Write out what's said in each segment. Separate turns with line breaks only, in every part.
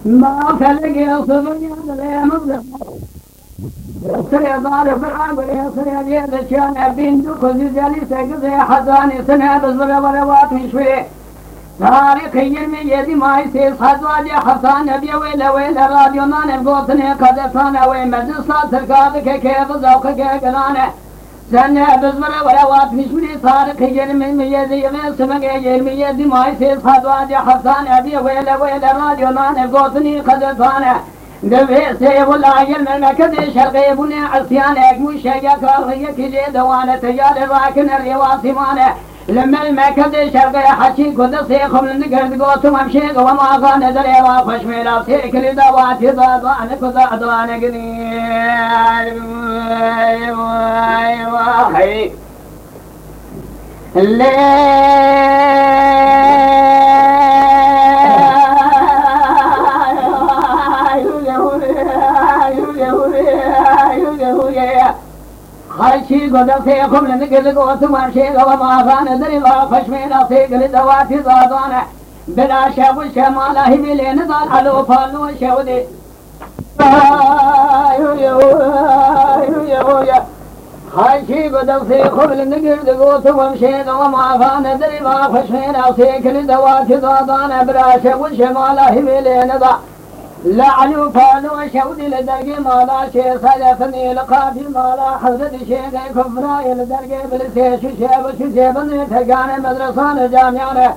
ما فلق صبي لا مبلغ سري ضارب العقل سري جيد كان بين كل جالس قضي حزاني سنة بالضرب روات مشوي تاريخ يرمي يدي ما يصير حزواجي حسان ابي ويلا ويلا راديو ما نبغوتني قد ثانا وين مجلس تركابك كيف ذوقك قنانه سنة بالضرب روات مشوي تاريخ يرمي يدي من سمك يرمي يدي ما يصير حزواجي حسان ابي ويلا ويلا راديو ما نبغوتني قد ثانا دبي سيب العين من مكد شرقي بني عصيانك مشيك رغيك جيد وانا تجار راكن الرواسي مانه لما المكد شرقي حشي كد سيخم لنقرد قوتم امشيك وما كان دري وافش ميلا سيك لدواتي ضادوان كضادوان قنير واحي خالشي قد فيكم لنقل قوتم امشي وما كان دري وافش ميلا سيك لدواتي ضادوان بلا شاب الشمال هبي لين ضال علو فالو شودي خالشي قد فيكم لنقل قوتم امشي وما كان دري وافش ميلا سيك لدواتي ضادوان بلا شاب الشمال هبي لين ضال لعنو فانو شودي لدرجي مالا شيء صدفني لقافي مالا حضرت شيء كفراي لدرجي بلسي ششيب ترقاني مدرسان جامعاني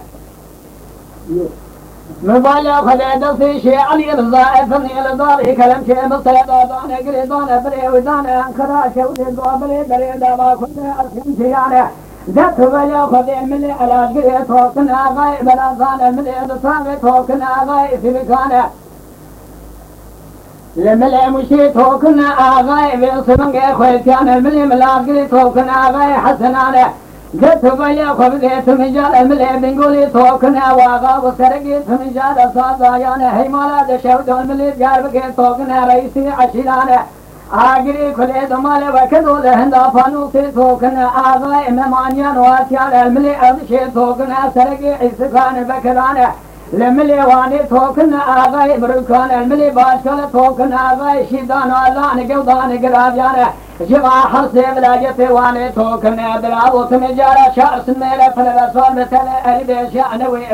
مبالا خليد في شيء علي الضائفني لداري كلام شيء مصيدا دانا قريدانا بري ودانا انكرا شودي الضابري بريدا ما كنت ارسم شياني ذات بلا خذي ملي على قريد توكنا غايب الانسان ملي دصاني توكنا غايب في مكانه لملي مشي توكنا آغاي بيصبنك خويتيان ملي ملاقلي توكنا آغاي حسنانه قلت بيا خبزيت مجال ملي بنقولي توكنا واغا وسرقيت مجال صادايانه هي مالا دشودون ملي جاربك توكنا رئيسي عشيرانه آقري كلي دمالي وكدو لهندا فانوسي توكنا آغاي ممانيان واتيان الملي أرشي توكنا سرقي عيسكان بكرانه لملي واني توكنا آغاي بركان الملي باشكال توكنا آغاي شيدان والله قوضان قرابيانا جبا حرسي بلاجتي واني توكنا بلاو تمجارة شعر سميلة فلرسول مثل أريد شأن وي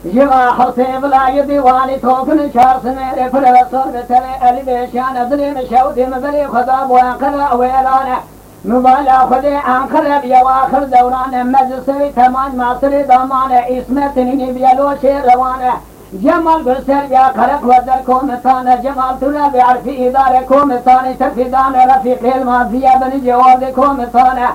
جوا حسيب لا يديواني توكن شار سميري فلسور بتلي ألي بيشان أدري مشاودي مبلي خضاب وانقرأ ويلانا مبالا خدي انقرأ بيواخر دوران مجلسي تمان ماصري دامان اسمتني بيالو شير روانا جمال بسر يا خرق ودر كومتانا جمال تنا بعرفي إدارة كومتانا تفيدان رفيق المافيا بني جواد كومتانا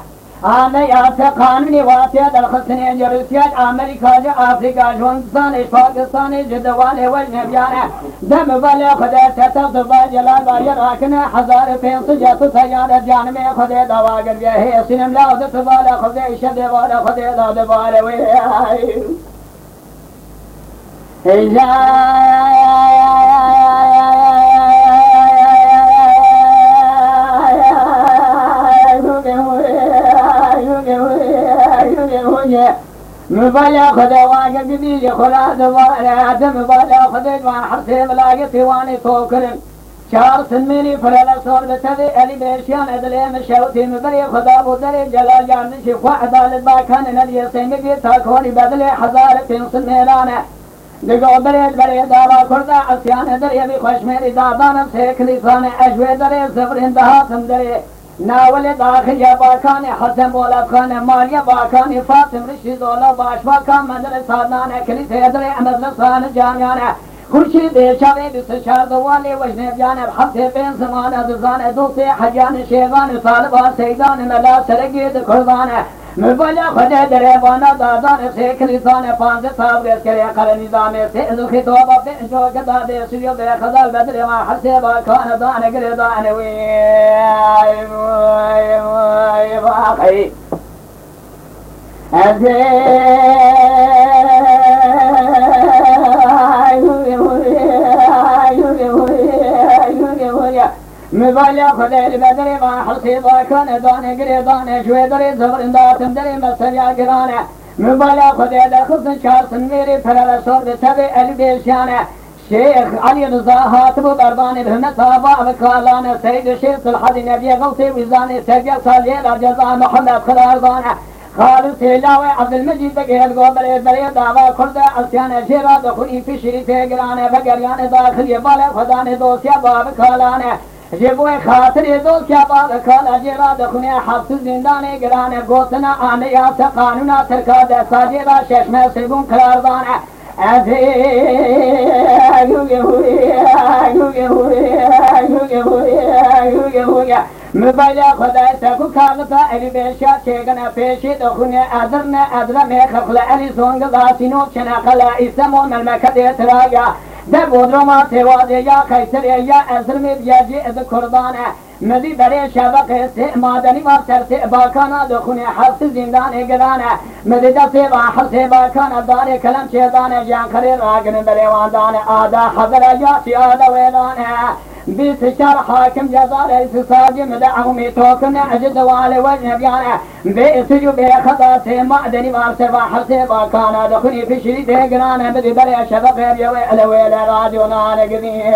أنا يا قانوني واتيا الخصني جروسيا أمريكا أفريقيا جونسان باكستان جدوان والنبيان دم بالي خدا تتفض باجلال باير راكنا حزار فين سجات سيارة جان में خدا دوا कर गया है सिनेम लाओ दस वाला खदे शदे वाला खदे दाद वाले वे مبالا خدا واجب بيجي خلا دوار عدم مبالا خدا ما حرسي ملاقتي واني توكرن شهر سنميني فلا صور بتذي ألي بيشيان أدلي مشاوتي مبري خدا بودري جلال جان شفوا عدالة باكان نلي سنجي تاكوني بدلي حزارة سنميلانا دقو بريد بريد دارا كردا عصيان دري بخوش ميري دادانا سيكلي صاني أجوي دري سفرين دهاتم دري ناول داخل يا باكان حسن بولا خان ماليا باكان فاطم رشيد ولا باش باكان مدرسة نانا كلي تدري مدرسة جامعنا خورشید شاوی بسشار دوالی وجنب جانب حفظ بین زمان اززان دوستی حجان شیغان طالبان سیدان ملا سرگید کردان مبالا خود دریبانا دادان سیکلیسان پانز تابریز کری قر نظام سیزو خطوبا بینجو گدادی سریو بی خدال بدر ما حسی باکان دان گردان وی واقعی ازی مبالي خدير بدري ما حرصي باكان داني قريداني شوي دري زبرن داتم دري مسريا قراني مبالي خدير خصن شارسن ميري فرال صور بتبي البيشاني شيخ علي رضا هاتب برباني بهمت بابا وكالاني سيد الشيخ الحدي نبي غوثي وزاني سيد صالح الجزاء محمد خلارداني خالد سيلاوي عبد المجيد بقير قبل بري دعوة كرد عصيان شيرا دخولي في شريط قراني بقريان داخل يبالي خداني دوسيا باب كالاني جبوي خاطر دوسيا باب كالا جيرا دخولي حبس زنداني قراني قوتنا آنيا سقانونا تركاد ساجيرا ششمه سيبون قرارداني مبايا خدای سکو کاغتا علی بیشا چگنا پیشی دخونه ادرم خخل علی زونگ داسینو چنا خلا اسمو ملمکت اترایا ده بودرما تواده یا خیسر یا ازرمی بیاجی از کردانه مدی برای شبق سه مادنی و سرسه باکانا دخونه حبس زندان گرانه مدی دسته و حبس باکانا داره کلم چیدانه جان خریر راگن بریواندانه آدا حضر یاسی آدا ویدانه بیس شهر حاکم جزا رئیس ساجی مدعومی توکن عجد والی وجه بیانه بیس جو بیخدا سه مادنی و سرسه حبس باکانا دخونه فی شرید گرانه مدی برای شبق بیوی علویل راجونان گذیه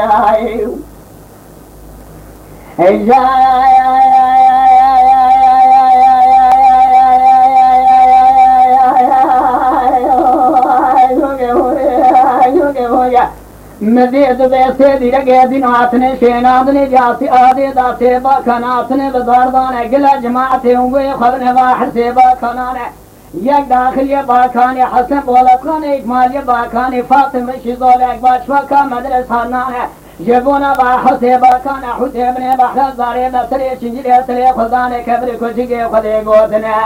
مزید ویسے دی رگے دنات نے شیناد نے جاسی آدھے داسے باکھنات نے بزاردان گلہ جماعت ہونگے خبر واحد سے باکھنان یک داخل یہ باکھان حسن بولتخان اکمال یہ باکھان فاطم شیزول اکبر شوکا مدرسانان جبونا باحث باکان حسین بحر زارے بسرے چنجلے سرے خدان کبر کچھگے خدے گوتنا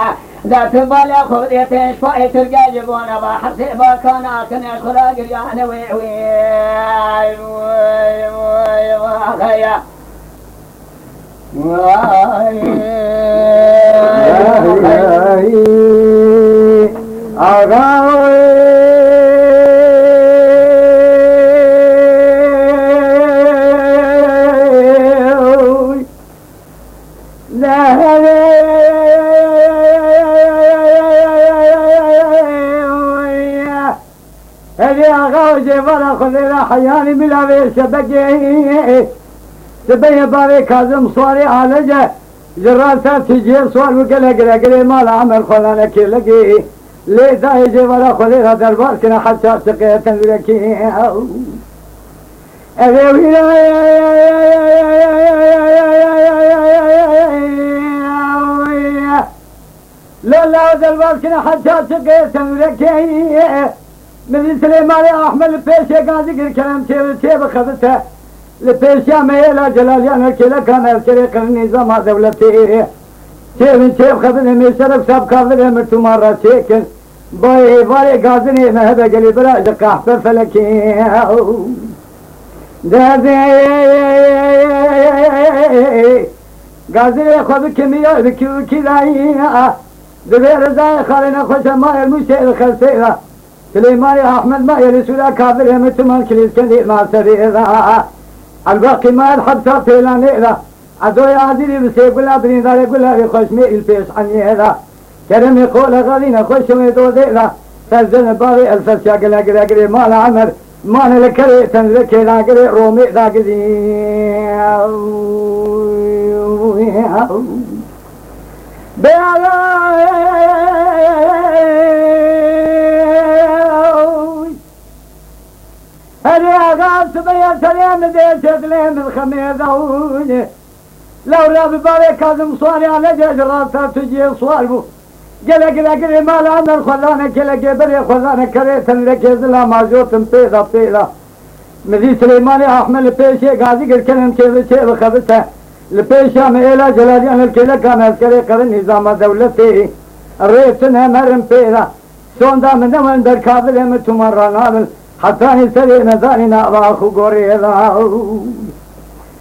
ذات بالا خودے تیش فائی ترگا جبونا باحث باکان آکن خدا گریان وی خیا
جبارا خذيرا حياني ملاوي شبكي تبين باري كاظم صوري عالجة جرالتا تجيب صور وقلا قلا مال عمل خلانا كي لقي ليه داي جبارا خذيرا دربار كنا حتى سقيت لكي لا لا دربار كنا حتى سقيت لكي من سليمان احمد البيشي قاعد يقول كلام تيب خذته البيشي ميلا جلاليان الكلا كان الشريك النظام دولتي تيب خذني من شرف ساب كافر مرتو مرة شيكن باي قاعدني ما هذا قلي براج قحفة فلكي قاعدني خذ كمية كذا دبير زاي خالنا خوش ما المشي الخلفية سليمان احمد ما يرسولا كافر متمان كليس كندي ما سريرا الباقي ما الحبسة فيلانيرا عدويا عديري بسيقول عبرين داري قول خوش مي البيش عنيرا كرم يقول غالينا خوش ميدو ديرا فالزن باري الفسيا قلا مال عمر مال لكري تنذكي لاقري رومي لاقري هذي أغاب سبيا سليم ديشت لهم الخميدون لو رابي باري كاظم صواري على جيش راسا تجي صواربو قلا مال عمر خلانا كلا بري خلانا كريتن لكي زلا ماجوتن بيضا مذي سليماني أحمد البيشي قاضي قل كلم كيف خبتها البيشا ميلا جلاليان الكلا كان الكري قرن نظام دولتي الريتنها مرم بيضا سوندا من دمن در كاظل هم تمرنا حتى نسري نزاننا واخو قريضا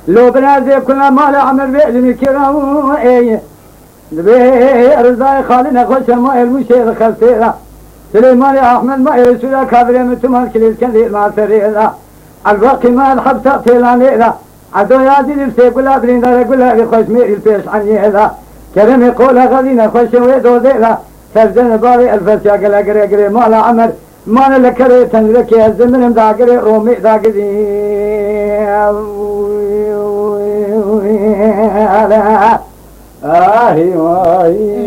لو بنازي كنا مال عمر بيعلم الكرام ايه رضاي خالنا خوش ما المشير خلفيرا سليمان احمد ما يرسولا كابر متمان كليل كندير ما سريرا الباقي ما الحبسة تيلانيرا عدو يا دي نفسي كلها برين دار كلها خوش ميري الفيش عني هذا كلام يقولها غادينا خوش ويدو ذيلا كالزن باري الفسيا قلا قري قري مالا عمر مانا لكري تنلك يا الزمن دا قري رومي دا قدي آهي واهي